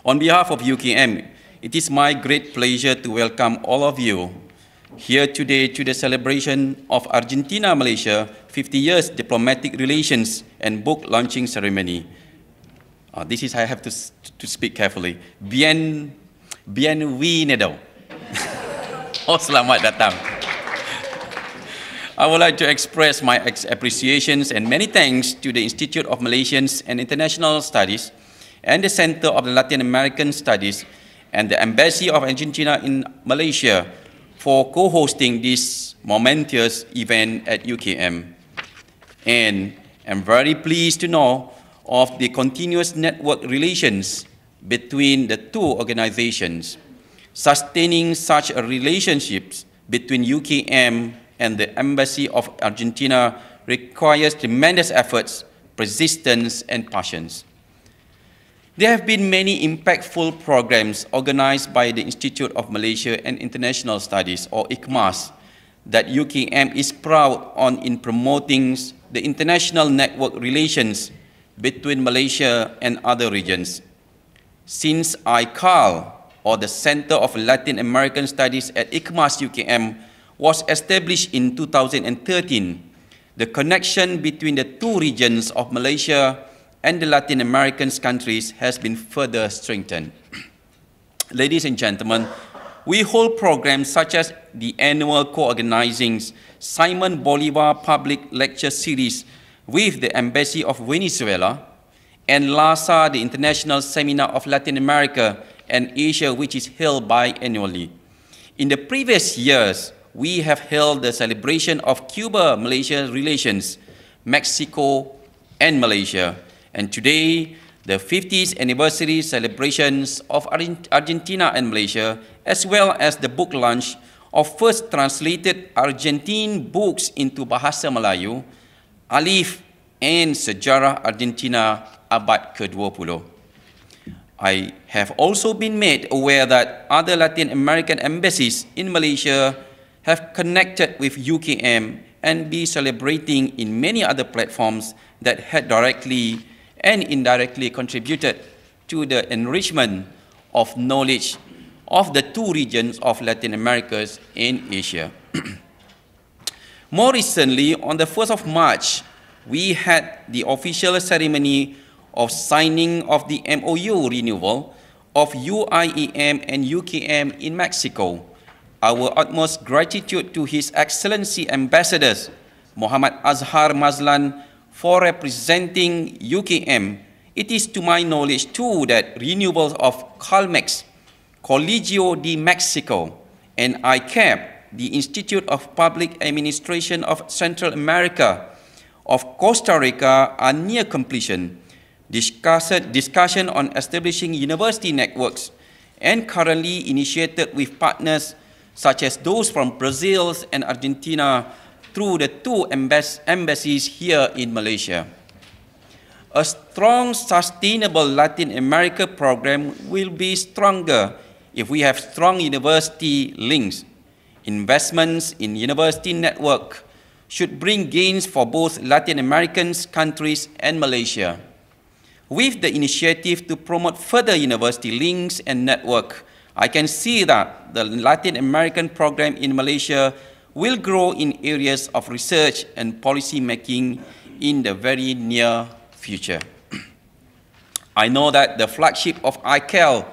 On behalf of UKM, it is my great pleasure to welcome all of you here today to the celebration of Argentina-Malaysia 50 years diplomatic relations and book launching ceremony. I have to speak carefully. Bienvenido. Oh, selamat datang. I would like to express my appreciations and many thanks to the Institute of Malaysian and International Studies and the Center of Latin American Studies and the Embassy of Argentina in Malaysia for co-hosting this momentous event at UKM. And I'm very pleased to know of the continuous network relations between the two organizations. Sustaining such a relationships between UKM and the Embassy of Argentina requires tremendous efforts, persistence, and passions. There have been many impactful programs organized by the Institute of Malaysia and International Studies, or ICMAS, that UKM is proud on in promoting the international network relations between Malaysia and other regions. Since ICAL, or the Center of Latin American Studies at ICMAS UKM, was established in 2013, the connection between the two regions of Malaysia and the Latin American countries has been further strengthened. Ladies and gentlemen, we hold programs such as the annual co-organizing Simon Bolivar Public Lecture Series with the Embassy of Venezuela, and LASA, the International Seminar of Latin America and Asia, which is held biannually. In the previous years, we have held the celebration of Cuba-Malaysia relations, Mexico and Malaysia. And today, the 50th anniversary celebrations of Argentina and Malaysia, as well as the book launch of first translated Argentine books into Bahasa Melayu, Alif and Sejarah Argentina Abad ke-20. I have also been made aware that other Latin American embassies in Malaysia have connected with UKM and be celebrating in many other platforms that had directly and indirectly contributed to the enrichment of knowledge of the two regions of Latin America and Asia. More recently, on the 1st of March, we had the official ceremony of signing of the MOU renewal of UIEM and UKM in Mexico. Our utmost gratitude to His Excellency Ambassadors Muhammad Azhar Mazlan for representing UKM. It is to my knowledge too that renewals of CALMEX, Colegio de Mexico, and ICAP, the Institute of Public Administration of Central America, of Costa Rica are near completion. Discussion on establishing university networks and currently initiated with partners such as those from Brazil and Argentina through the two embassies here in Malaysia. A strong, sustainable Latin America program will be stronger if we have strong university links. Investments in university network should bring gains for both Latin American countries and Malaysia. With the initiative to promote further university links and network, I can see that the Latin American program in Malaysia will grow in areas of research and policy making in the very near future. I know that the flagship of ICAL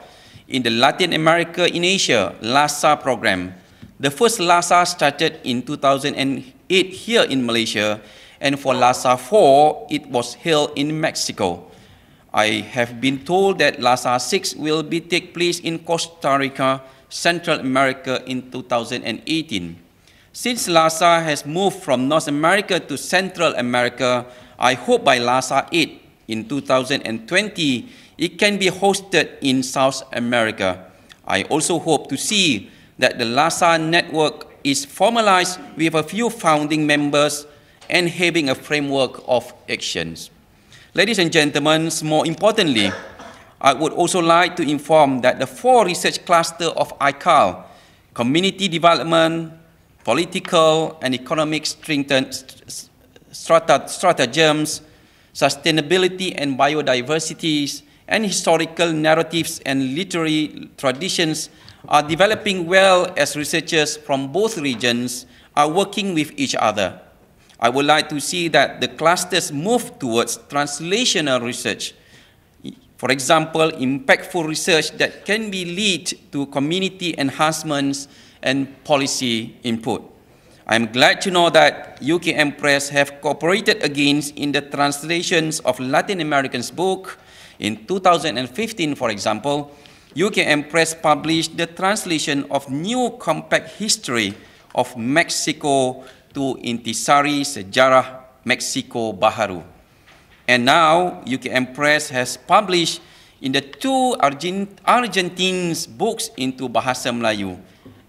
in the Latin America in Asia, LASA program, the first LASA started in 2008 here in Malaysia, and for LASA 4, it was held in Mexico. I have been told that LASA 6 will take place in Costa Rica, Central America in 2018. Since LASA has moved from North America to Central America, I hope by LASA 8 in 2020, it can be hosted in South America. I also hope to see that the LASA network is formalized with a few founding members and having a framework of actions. Ladies and gentlemen, more importantly, I would also like to inform that the 4 research clusters of ICAL, community development, political and economic stratagems, sustainability and biodiversity, and historical narratives and literary traditions are developing well as researchers from both regions are working with each other. I would like to see that the clusters move towards translational research. For example, impactful research that can be lead to community enhancements and policy input. I'm glad to know that UKM Press have cooperated again in the translations of Latin American's book. In 2015, for example, UKM Press published the translation of New Compact History of Mexico to Intisari Sejarah Mexico Baharu. And now, UKM Press has published in the two Argentines books into Bahasa Melayu,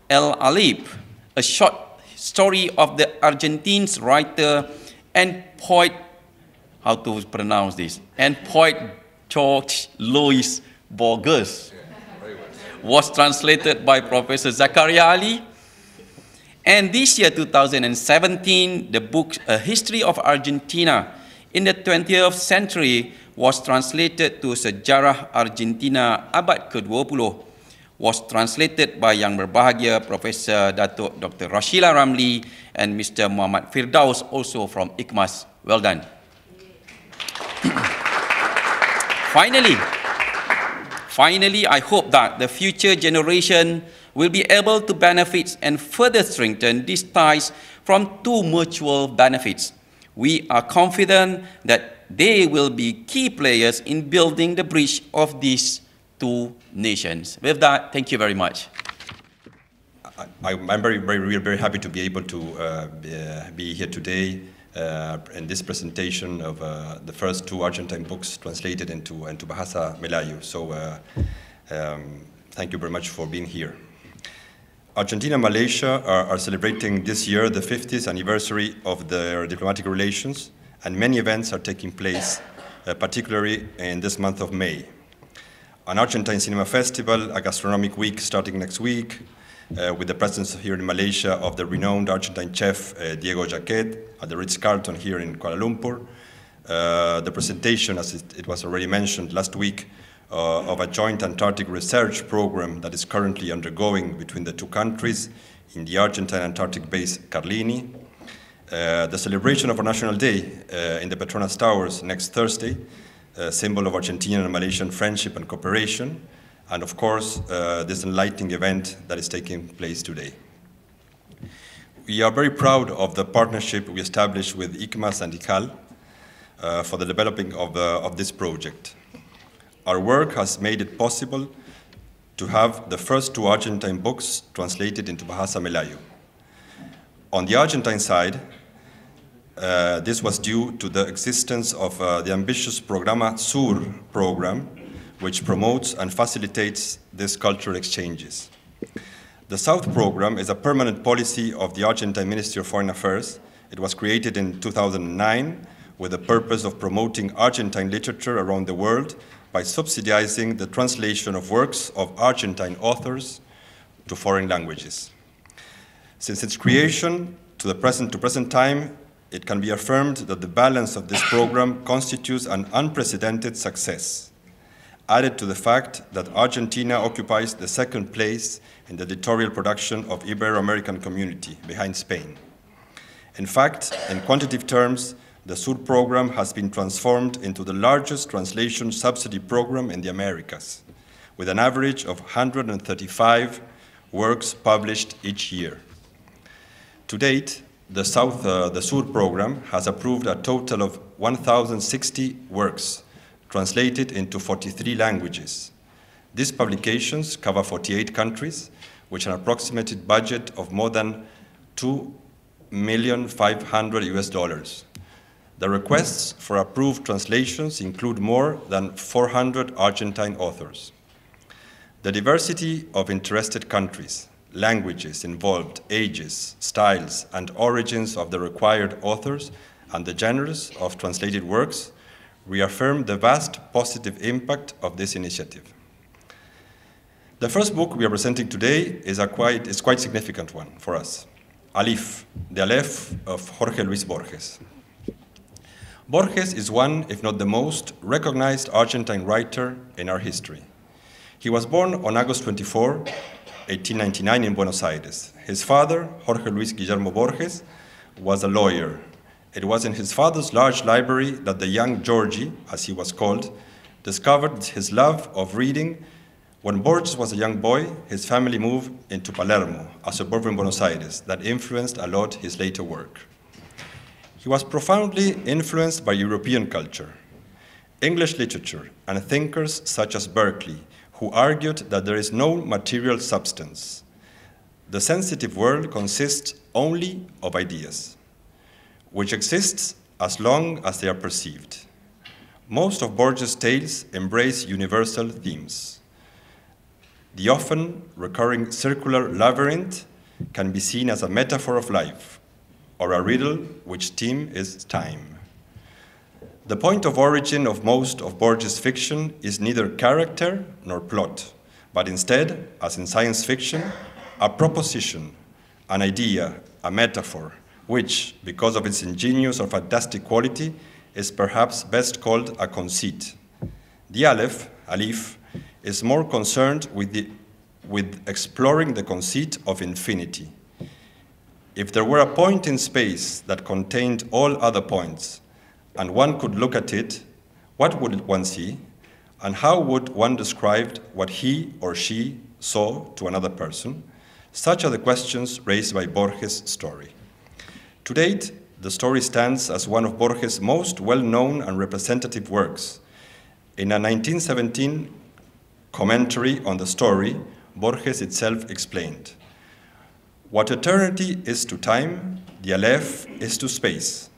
El Alip, a short story of the Argentine writer and poet, how to pronounce this, and poet George Louis Borges, was translated by Professor Zakaria Ali. And this year, 2017, the book A History of Argentina in the 20th century was translated to Sejarah Argentina Abad ke-20, was translated by Yang Berbahagia Professor Datuk Dr. Rashila Ramli and Mr. Muhammad Firdaus, also from IKMAS. Well done. Finally, I hope that the future generation will be able to benefit and further strengthen these ties from two mutual benefits. We are confident that they will be key players in building the bridge of these two nations. With that, thank you very much. I'm very happy to be able to be here today in this presentation of the first two Argentine books translated into Bahasa Melayu. So thank you very much for being here. Argentina and Malaysia are celebrating this year the 50th anniversary of their diplomatic relations, and many events are taking place, particularly in this month of May. An Argentine Cinema Festival, a gastronomic week starting next week, with the presence here in Malaysia of the renowned Argentine chef Diego Jaquet at the Ritz-Carlton here in Kuala Lumpur. The presentation, as it was already mentioned last week, of a joint Antarctic research program that is currently undergoing between the two countries in the Argentine Antarctic base Carlini. The celebration of our National Day in the Petronas Towers next Thursday, a symbol of Argentinian and Malaysian friendship and cooperation, and of course, this enlightening event that is taking place today. We are very proud of the partnership we established with ICMAS and ICAL for the developing of this project. Our work has made it possible to have the first two Argentine books translated into Bahasa Melayu. On the Argentine side, this was due to the existence of the ambitious Programa Sur program, which promotes and facilitates these cultural exchanges. The South program is a permanent policy of the Argentine Ministry of Foreign Affairs. It was created in 2009 with the purpose of promoting Argentine literature around the world by subsidizing the translation of works of Argentine authors to foreign languages. Since its creation to present time, it can be affirmed that the balance of this program constitutes an unprecedented success, added to the fact that Argentina occupies the second place in the editorial production of Ibero-American community, behind Spain. In fact, in quantitative terms, the Sur program has been transformed into the largest translation subsidy program in the Americas, with an average of 135 works published each year. To date, the Sur program has approved a total of 1,060 works, translated into 43 languages. These publications cover 48 countries, with an approximated budget of more than $2,500,000 US. The requests for approved translations include more than 400 Argentine authors. The diversity of interested countries, languages involved, ages, styles, and origins of the required authors, and the genres of translated works reaffirm the vast positive impact of this initiative. The first book we are presenting today is quite significant one for us, Alif, the Aleph of Jorge Luis Borges. Borges is one, if not the most, recognized Argentine writer in our history. He was born on August 24, 1899 in Buenos Aires. His father, Jorge Luis Guillermo Borges, was a lawyer. It was in his father's large library that the young Georgie, as he was called, discovered his love of reading. When Borges was a young boy, his family moved into Palermo, a suburb in Buenos Aires that influenced a lot his later work. He was profoundly influenced by European culture, English literature, and thinkers such as Berkeley, who argued that there is no material substance. The sensitive world consists only of ideas, which exists as long as they are perceived. Most of Borges' tales embrace universal themes. The often recurring circular labyrinth can be seen as a metaphor of life, or a riddle which theme is time. The point of origin of most of Borges' fiction is neither character nor plot, but instead, as in science fiction, a proposition, an idea, a metaphor, which, because of its ingenious or fantastic quality, is perhaps best called a conceit. The Aleph, is more concerned with exploring the conceit of infinity. If there were a point in space that contained all other points, and one could look at it, what would one see, and how would one describe what he or she saw to another person? Such are the questions raised by Borges' story. To date, the story stands as one of Borges' most well-known and representative works. In a 1917 commentary on the story, Borges itself explained, "What eternity is to time, the Aleph is to space."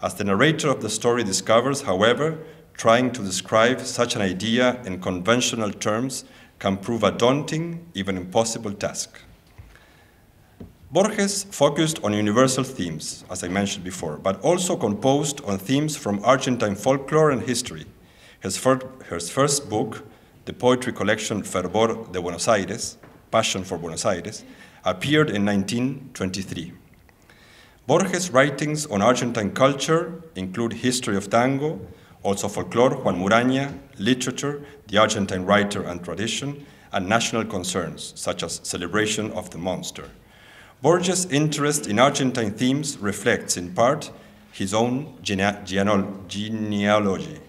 As the narrator of the story discovers, however, trying to describe such an idea in conventional terms can prove a daunting, even impossible task. Borges focused on universal themes, as I mentioned before, but also composed on themes from Argentine folklore and history. His first book, the poetry collection Fervor de Buenos Aires, Passion for Buenos Aires, appeared in 1923. Borges' writings on Argentine culture include history of tango, also folklore, Juan Muraña, literature, the Argentine writer and tradition, and national concerns, such as celebration of the monster. Borges' interest in Argentine themes reflects, in part, his own genealogy.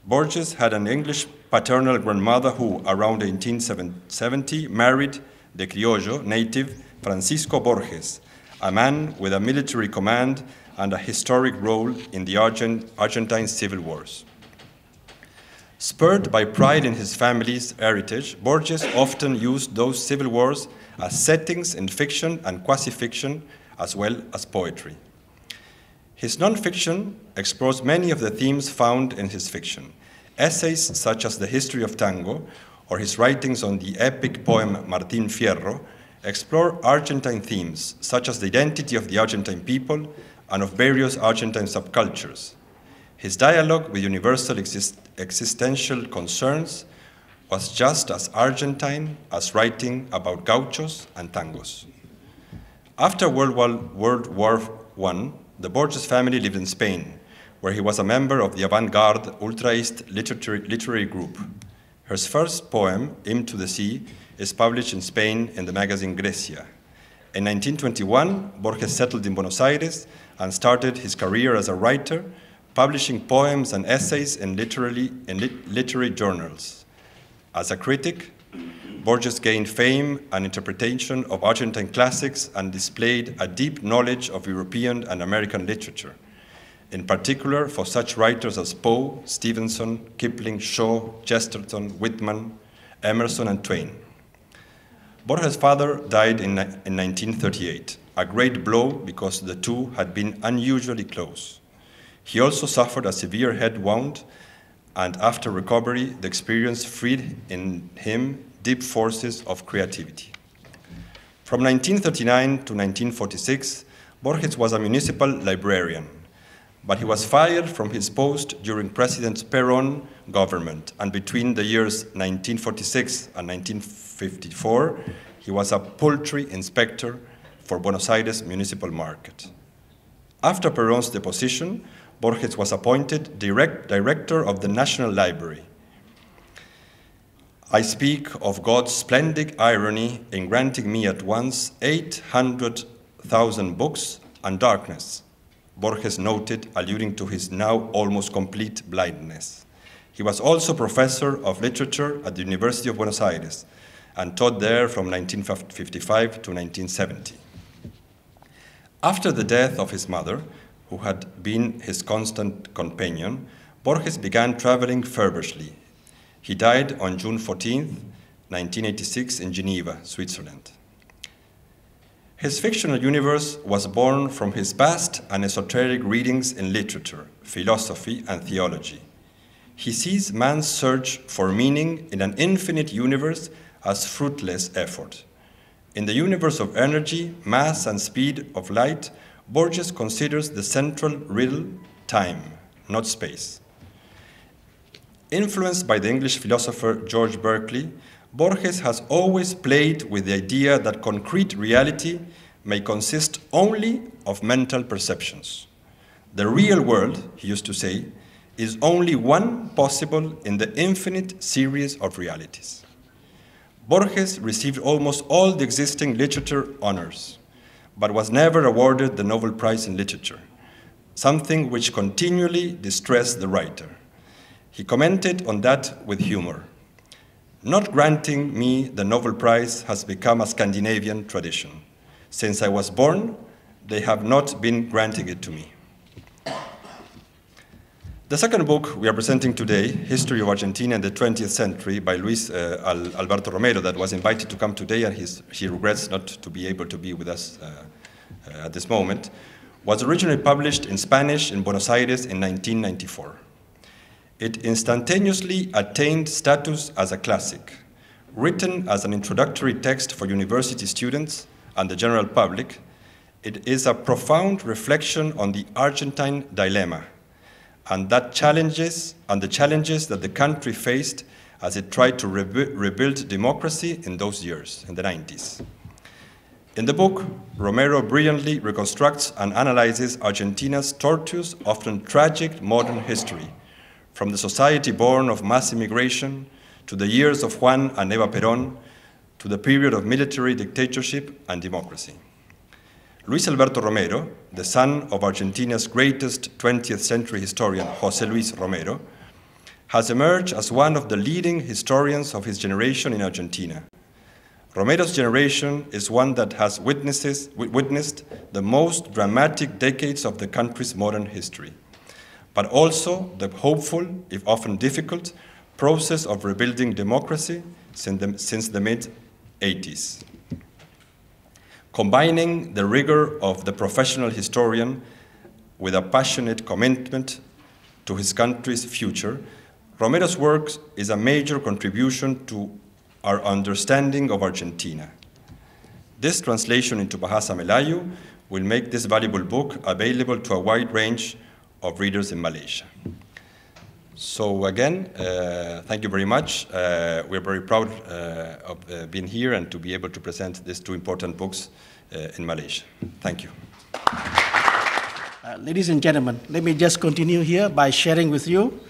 Borges had an English paternal grandmother who, around 1870, married the Criollo native Francisco Borges, a man with a military command and a historic role in the Argentine civil wars. Spurred by pride in his family's heritage, Borges often used those civil wars as settings in fiction and quasi-fiction, as well as poetry. His nonfiction explores many of the themes found in his fiction. Essays such as The History of Tango, or his writings on the epic poem Martín Fierro, explore Argentine themes, such as the identity of the Argentine people and of various Argentine subcultures. His dialogue with universal existential concerns was just as Argentine as writing about gauchos and tangos. After World War I, the Borges family lived in Spain, where he was a member of the avant-garde ultraist literary group. His first poem, Hymn to the Sea, is published in Spain in the magazine Grecia. In 1921, Borges settled in Buenos Aires and started his career as a writer, publishing poems and essays in literary journals. As a critic, Borges gained fame and interpretation of Argentine classics and displayed a deep knowledge of European and American literature, in particular for such writers as Poe, Stevenson, Kipling, Shaw, Chesterton, Whitman, Emerson, and Twain. Borges' father died in 1938, a great blow because the two had been unusually close. He also suffered a severe head wound, and after recovery, the experience freed in him deep forces of creativity. From 1939 to 1946, Borges was a municipal librarian, but he was fired from his post during President Perón government, and between the years 1946 and 1954, he was a poultry inspector for Buenos Aires municipal market. After Perón's deposition, Borges was appointed director of the National Library. I speak of God's splendid irony in granting me at once 800,000 books and darkness, Borges noted, alluding to his now almost complete blindness. He was also professor of literature at the University of Buenos Aires and taught there from 1955 to 1970. After the death of his mother, who had been his constant companion, Borges began traveling feverishly. He died on June 14, 1986 in Geneva, Switzerland. His fictional universe was born from his vast and esoteric readings in literature, philosophy, and theology. He sees man's search for meaning in an infinite universe as fruitless effort. In the universe of energy, mass, and speed of light, Borges considers the central riddle time, not space. Influenced by the English philosopher George Berkeley, Borges has always played with the idea that concrete reality may consist only of mental perceptions. The real world, he used to say, is only one possible in the infinite series of realities. Borges received almost all the existing literature honors, but was never awarded the Nobel Prize in Literature, something which continually distressed the writer. He commented on that with humor. Not granting me the Nobel Prize has become a Scandinavian tradition. Since I was born, they have not been granting it to me. The second book we are presenting today, History of Argentina in the 20th Century, by Luis Alberto Romero, that was invited to come today, and he regrets not to be able to be with us at this moment, was originally published in Spanish in Buenos Aires in 1994. It instantaneously attained status as a classic. Written as an introductory text for university students and the general public, it is a profound reflection on the Argentine dilemma and the challenges that the country faced as it tried to rebuild democracy in those years, in the 90s. In the book, Romero brilliantly reconstructs and analyzes Argentina's tortuous, often tragic modern history, from the society born of mass immigration to the years of Juan and Eva Perón, to the period of military dictatorship and democracy. Luis Alberto Romero, the son of Argentina's greatest 20th century historian, José Luis Romero, has emerged as one of the leading historians of his generation in Argentina. Romero's generation is one that has witnessed the most dramatic decades of the country's modern history, but also the hopeful, if often difficult, process of rebuilding democracy since the mid-80s. Combining the rigor of the professional historian with a passionate commitment to his country's future, Romero's work is a major contribution to our understanding of Argentina. This translation into Bahasa Melayu will make this valuable book available to a wide range of readers in Malaysia. So again, thank you very much. We're very proud of being here and to be able to present these two important books in Malaysia. Thank you. Ladies and gentlemen, let me just continue here by sharing with you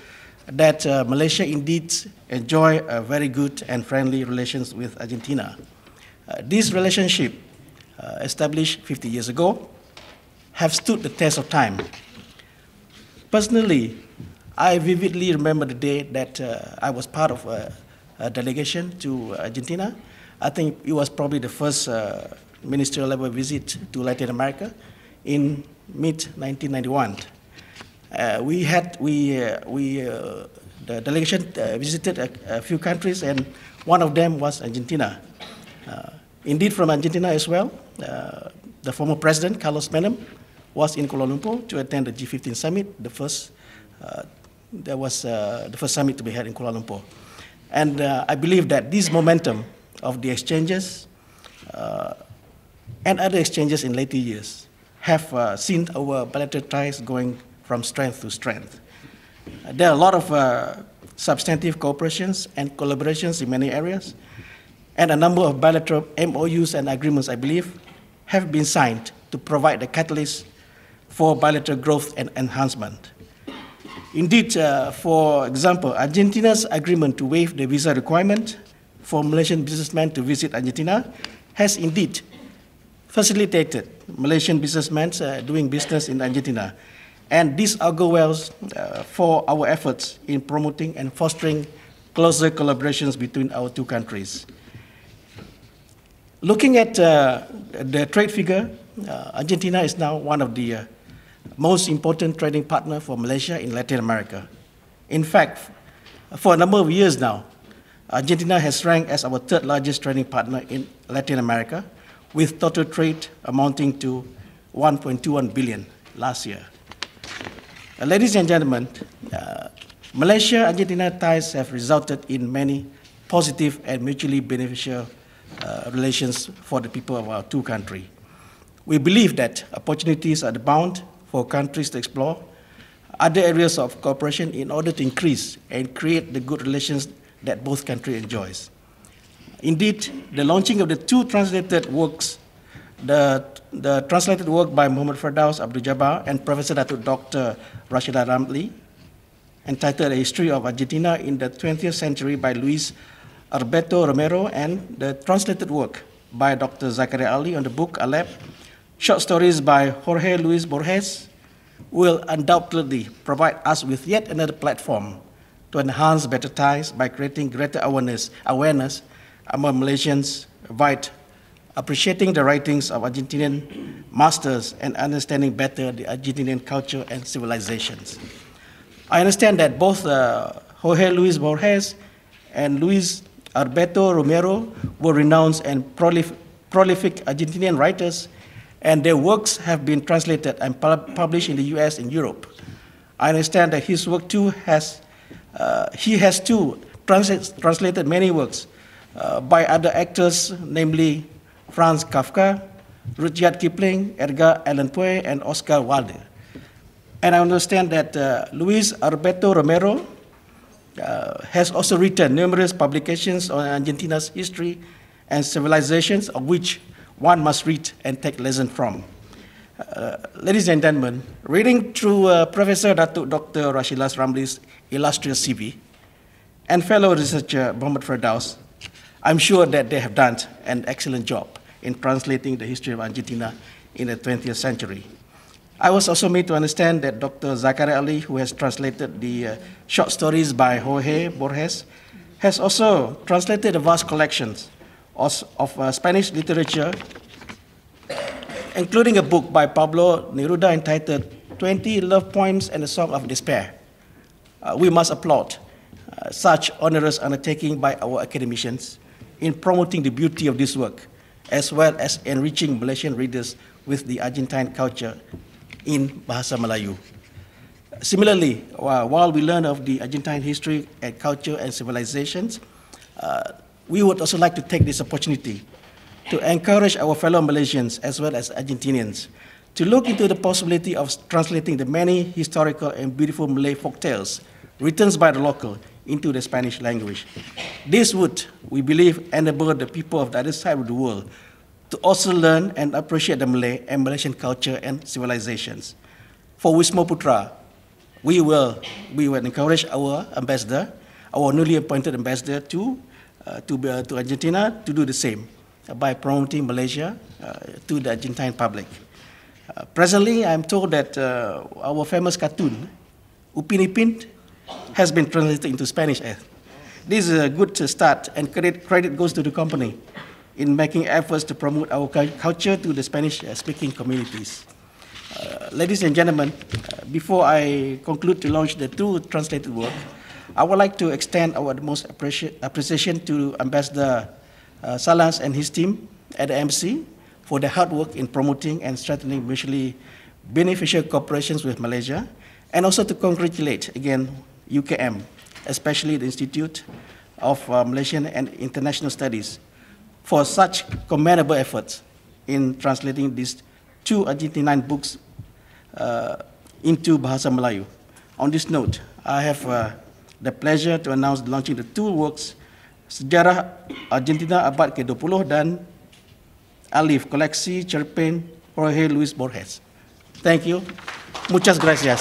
that Malaysia indeed enjoy a very good and friendly relations with Argentina. This relationship, established 50 years ago, have stood the test of time. Personally, I vividly remember the day that I was part of a delegation to Argentina. I think it was probably the first ministerial level visit to Latin America in mid-1991. The delegation visited a few countries, and one of them was Argentina. Indeed, from Argentina as well, the former president, Carlos Menem, was in Kuala Lumpur to attend the G15 summit, the first summit to be held in Kuala Lumpur. And I believe that this momentum of the exchanges and other exchanges in later years have seen our bilateral ties going from strength to strength. There are a lot of substantive cooperations and collaborations in many areas, and a number of bilateral MOUs and agreements, I believe, have been signed to provide the catalyst for bilateral growth and enhancement. Indeed, for example, Argentina's agreement to waive the visa requirement for Malaysian businessmen to visit Argentina has indeed facilitated Malaysian businessmen doing business in Argentina. And this augurs well for our efforts in promoting and fostering closer collaborations between our two countries. Looking at the trade figure, Argentina is now one of the most important trading partner for Malaysia in Latin America. In fact, for a number of years now, Argentina has ranked as our third largest trading partner in Latin America, with total trade amounting to 1.21 billion last year. Ladies and gentlemen, Malaysia-Argentina ties have resulted in many positive and mutually beneficial relations for the people of our two countries. We believe that opportunities are abound for countries to explore other areas of cooperation in order to increase and create the good relations that both countries enjoy. Indeed, the launching of the two translated works, the translated work by Muhammad Firdaus Abdul Jabbar and Professor Datuk Dr. Rashida Ramli, entitled A History of Argentina in the 20th Century by Luis Alberto Romero, and the translated work by Dr. Zakaria Ali on the book Alep, short stories by Jorge Luis Borges, will undoubtedly provide us with yet another platform to enhance better ties by creating greater awareness among Malaysians, by appreciating the writings of Argentinian masters and understanding better the Argentinian culture and civilizations. I understand that both Jorge Luis Borges and Luis Alberto Romero were renowned and prolific Argentinian writers, and their works have been translated and published in the US and Europe. I understand that his work too he has too translated many works by other actors, namely Franz Kafka, Rudyard Kipling, Edgar Allan Poe, and Oscar Wilde. And I understand that Luis Alberto Romero has also written numerous publications on Argentina's history and civilizations, of which one must read and take lessons from. Ladies and gentlemen, reading through Professor Datuk Dr. Rashida Ramli's illustrious CV and fellow researcher Muhammad Firdaus, I'm sure that they have done an excellent job in translating the history of Argentina in the 20th century. I was also made to understand that Dr. Zakaria Ali, who has translated the short stories by Jorge Borges, has also translated a vast collection of Spanish literature, including a book by Pablo Neruda entitled 20 Love Poems and a Song of Despair. We must applaud such onerous undertaking by our academicians in promoting the beauty of this work, as well as enriching Malaysian readers with the Argentine culture in Bahasa Melayu. Similarly, while we learn of the Argentine history and culture and civilizations, we would also like to take this opportunity to encourage our fellow Malaysians as well as Argentinians to look into the possibility of translating the many historical and beautiful Malay folk tales written by the local into the Spanish language. This would, we believe, enable the people of the other side of the world to also learn and appreciate the Malay and Malaysian culture and civilizations. For Wisma Putra, we will encourage our ambassador, our newly appointed ambassador to Argentina to do the same by promoting Malaysia to the Argentine public. Presently, I'm told that our famous cartoon, Upin Ipin, has been translated into Spanish. This is a good start, and credit goes to the company in making efforts to promote our culture to the Spanish-speaking communities. Ladies and gentlemen, before I conclude to launch the two translated work, I would like to extend our most appreciation to Ambassador Salas and his team at the MC for their hard work in promoting and strengthening mutually beneficial cooperations with Malaysia, and also to congratulate again UKM, especially the Institute of Malaysian and International Studies, for such commendable efforts in translating these two Argentine books into Bahasa Melayu. On this note, I have the pleasure to announce the launching the two works, Sejarah Argentina Abad ke-20 dan Alif, koleksi cerpen Jorge Luis Borges. Thank you. Muchas gracias.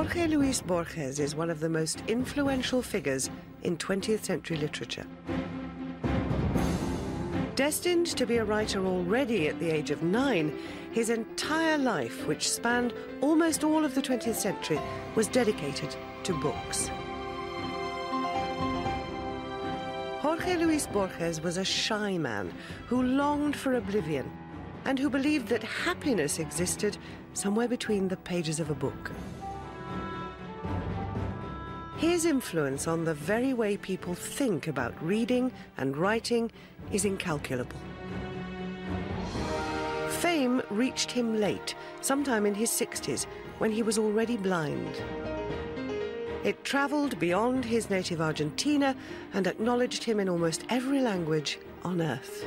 Jorge Luis Borges is one of the most influential figures in 20th century literature. Destined to be a writer already at the age of 9, his entire life, which spanned almost all of the 20th century, was dedicated to books. Jorge Luis Borges was a shy man who longed for oblivion and who believed that happiness existed somewhere between the pages of a book. His influence on the very way people think about reading and writing is incalculable. Fame reached him late, sometime in his 60s, when he was already blind. It travelled beyond his native Argentina and acknowledged him in almost every language on earth.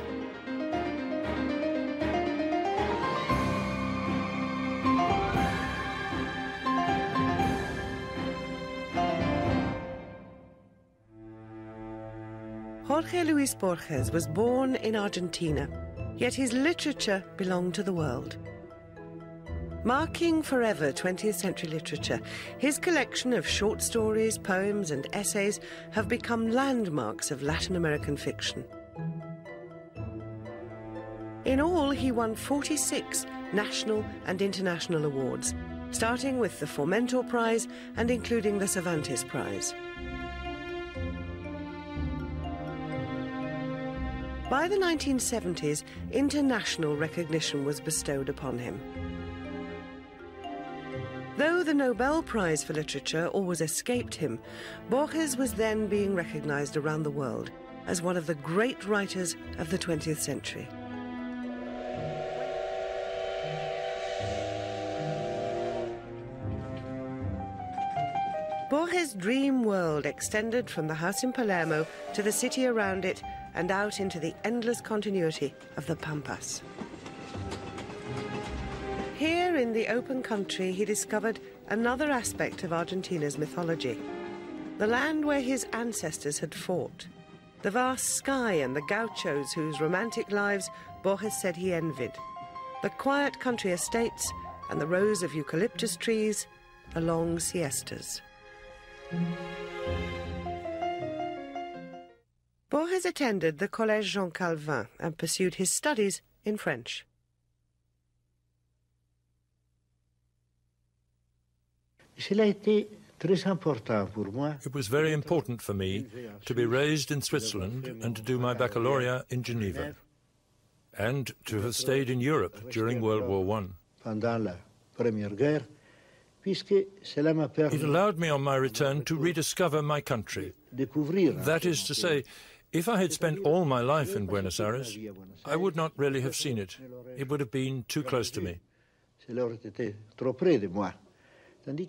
Jorge Luis Borges was born in Argentina, yet his literature belonged to the world. Marking forever 20th century literature, his collection of short stories, poems and essays have become landmarks of Latin American fiction. In all, he won 46 national and international awards, starting with the Fomento Prize and including the Cervantes Prize. By the 1970s, international recognition was bestowed upon him. Though the Nobel Prize for Literature always escaped him, Borges was then being recognized around the world as one of the great writers of the 20th century. Borges' dream world extended from the house in Palermo to the city around it and out into the endless continuity of the Pampas. Here in the open country, he discovered another aspect of Argentina's mythology. The land where his ancestors had fought. The vast sky and the gauchos whose romantic lives Borges said he envied. The quiet country estates and the rows of eucalyptus trees, the long siestas. Borges attended the Collège Jean Calvin and pursued his studies in French. It was very important for me to be raised in Switzerland and to do my baccalaureate in Geneva, and to have stayed in Europe during World War I. It allowed me on my return to rediscover my country. That is to say, if I had spent all my life in Buenos Aires, I would not really have seen it. It would have been too close to me.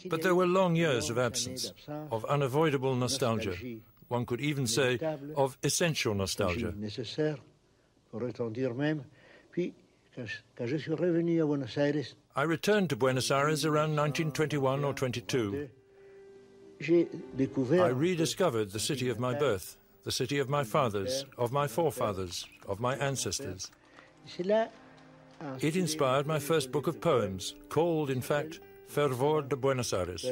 But there were long years of absence, of unavoidable nostalgia. One could even say of essential nostalgia. I returned to Buenos Aires around 1921 or 22. I rediscovered the city of my birth, the city of my fathers, of my forefathers, of my ancestors. It inspired my first book of poems, called, in fact, Fervor de Buenos Aires.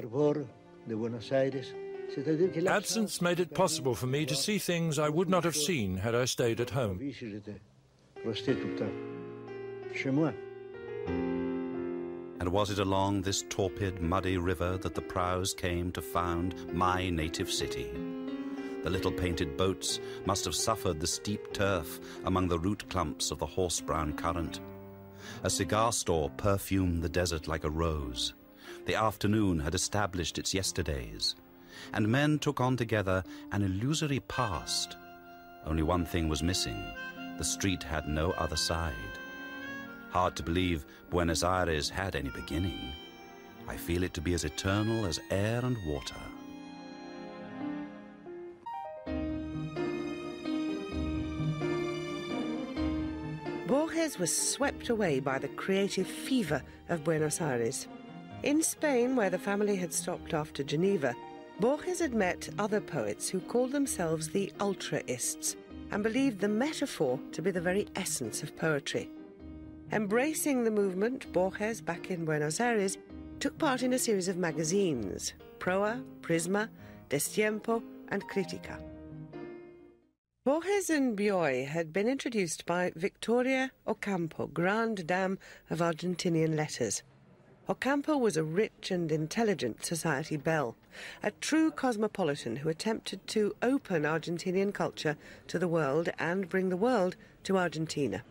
Absence made it possible for me to see things I would not have seen had I stayed at home. And was it along this torpid, muddy river that the prows came to found my native city? The little painted boats must have suffered the steep turf among the root clumps of the horse-brown current. A cigar store perfumed the desert like a rose. The afternoon had established its yesterdays, and men took on together an illusory past. Only one thing was missing. The street had no other side. Hard to believe Buenos Aires had any beginning. I feel it to be as eternal as air and water. Borges was swept away by the creative fever of Buenos Aires. In Spain, where the family had stopped after Geneva, Borges had met other poets who called themselves the ultraists and believed the metaphor to be the very essence of poetry. Embracing the movement, Borges, back in Buenos Aires, took part in a series of magazines, Proa, Prisma, Destiempo and Critica. Borges and Bioy had been introduced by Victoria Ocampo, Grande Dame of Argentinian letters. Ocampo was a rich and intelligent society belle, a true cosmopolitan who attempted to open Argentinian culture to the world and bring the world to Argentina.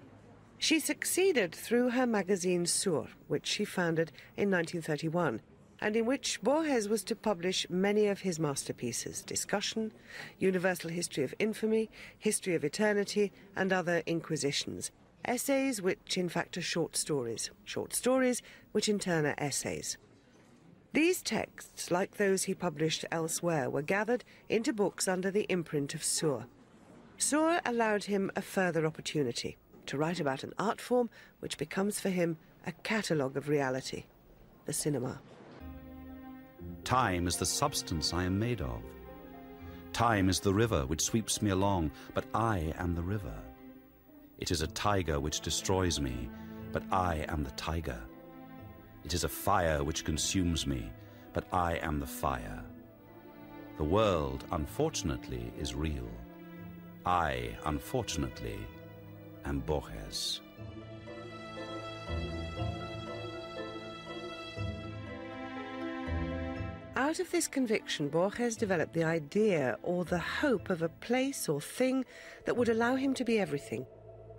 She succeeded through her magazine Sur, which she founded in 1931, and in which Borges was to publish many of his masterpieces: Discussion, Universal History of Infamy, History of Eternity, and other inquisitions. Essays which in fact are short stories which in turn are essays. These texts, like those he published elsewhere, were gathered into books under the imprint of Sur. Sur allowed him a further opportunity to write about an art form which becomes for him a catalogue of reality, the cinema. Time is the substance I am made of. Time is the river which sweeps me along, but I am the river. It is a tiger which destroys me, but I am the tiger. It is a fire which consumes me, but I am the fire. The world, unfortunately, is real. I, unfortunately, am Borges. Out of this conviction, Borges developed the idea or the hope of a place or thing that would allow him to be everything.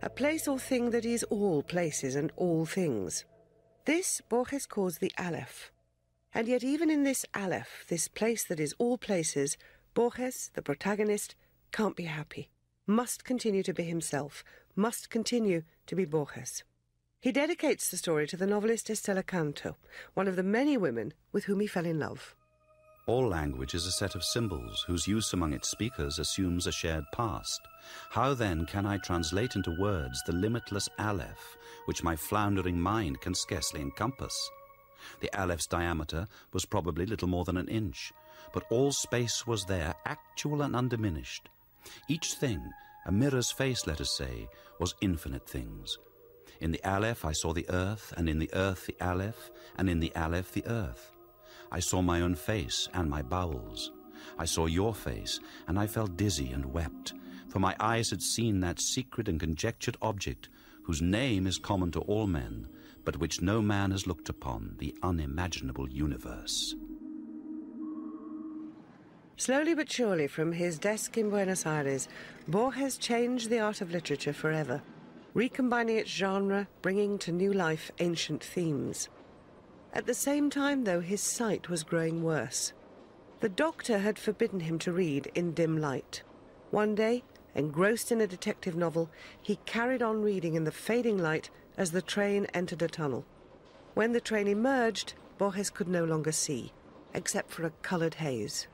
A place or thing that is all places and all things. This Borges calls the Aleph. And yet even in this Aleph, this place that is all places, Borges, the protagonist, can't be happy. Must continue to be himself. Must continue to be Borges. He dedicates the story to the novelist Estela Canto, one of the many women with whom he fell in love. All language is a set of symbols whose use among its speakers assumes a shared past. How then can I translate into words the limitless Aleph, which my floundering mind can scarcely encompass? The Aleph's diameter was probably little more than an inch, but all space was there, actual and undiminished. Each thing, a mirror's face, let us say, was infinite things. In the Aleph I saw the earth, and in the earth the Aleph, and in the Aleph the earth. I saw my own face and my bowels. I saw your face, and I felt dizzy and wept, for my eyes had seen that secret and conjectured object, whose name is common to all men, but which no man has looked upon, the unimaginable universe. Slowly but surely, from his desk in Buenos Aires, Borges changed the art of literature forever, recombining its genre, bringing to new life ancient themes. At the same time, though, his sight was growing worse. The doctor had forbidden him to read in dim light. One day, engrossed in a detective novel, he carried on reading in the fading light as the train entered a tunnel. When the train emerged, Borges could no longer see, except for a coloured haze.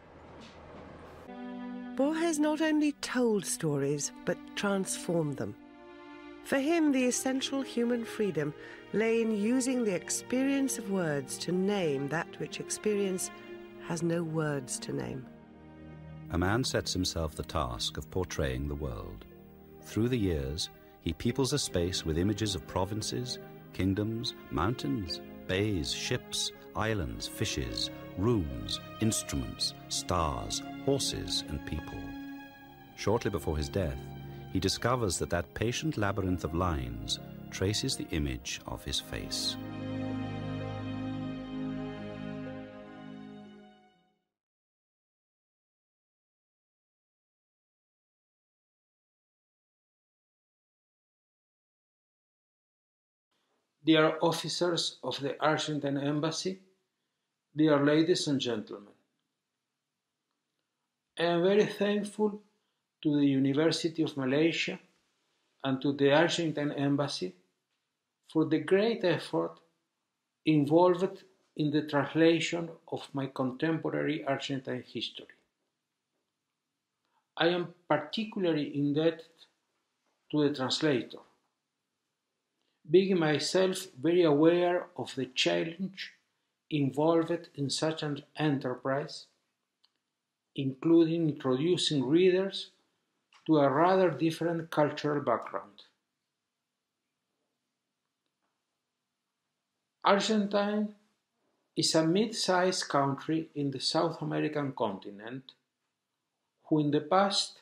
Borges not only told stories, but transformed them. For him, the essential human freedom lay in using the experience of words to name that which experience has no words to name. A man sets himself the task of portraying the world. Through the years, he peoples a space with images of provinces, kingdoms, mountains, bays, ships, islands, fishes, rooms, instruments, stars, horses, and people. Shortly before his death, he discovers that that patient labyrinth of lines traces the image of his face. Dear officers of the Argentine Embassy, dear ladies and gentlemen, I am very thankful to the University of Malaysia and to the Argentine Embassy for the great effort involved in the translation of my contemporary Argentine history. I am particularly indebted to the translator, being myself very aware of the challenge involved in such an enterprise, including introducing readers to a rather different cultural background. Argentine is a mid-sized country in the South American continent who in the past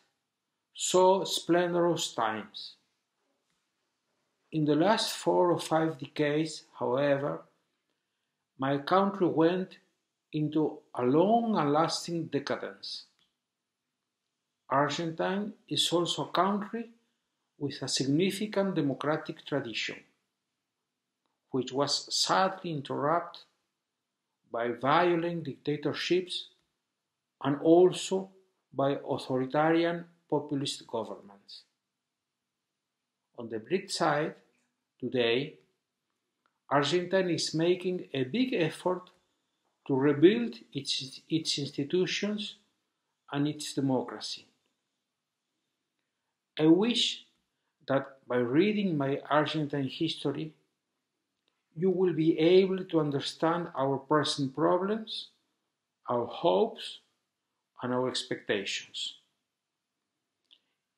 saw splendorous times. In the last 4 or 5 decades, however, my country went into a long and lasting decadence. Argentina is also a country with a significant democratic tradition, which was sadly interrupted by violent dictatorships and also by authoritarian populist governments. On the bright side, today, Argentina is making a big effort to rebuild its institutions and its democracy. I wish that by reading my Argentine history, you will be able to understand our present problems, our hopes, and our expectations.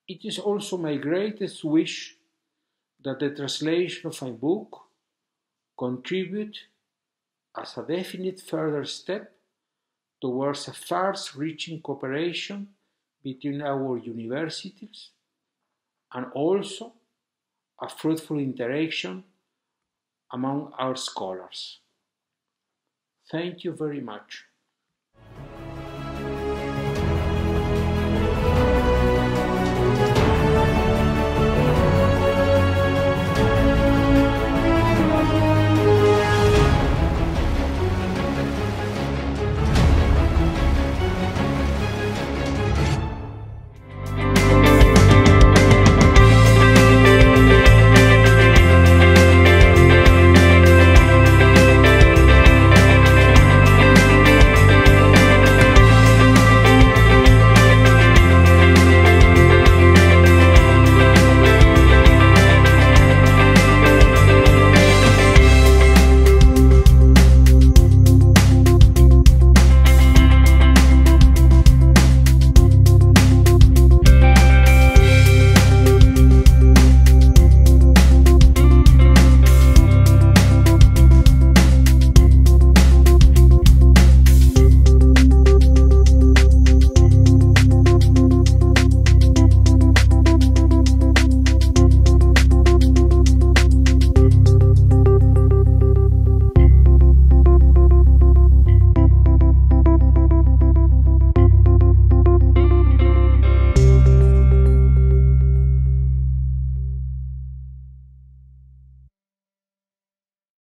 It is also my greatest wish that the translation of my book contribute as a definite further step towards a far-reaching cooperation between our universities and also a fruitful interaction among our scholars. Thank you very much.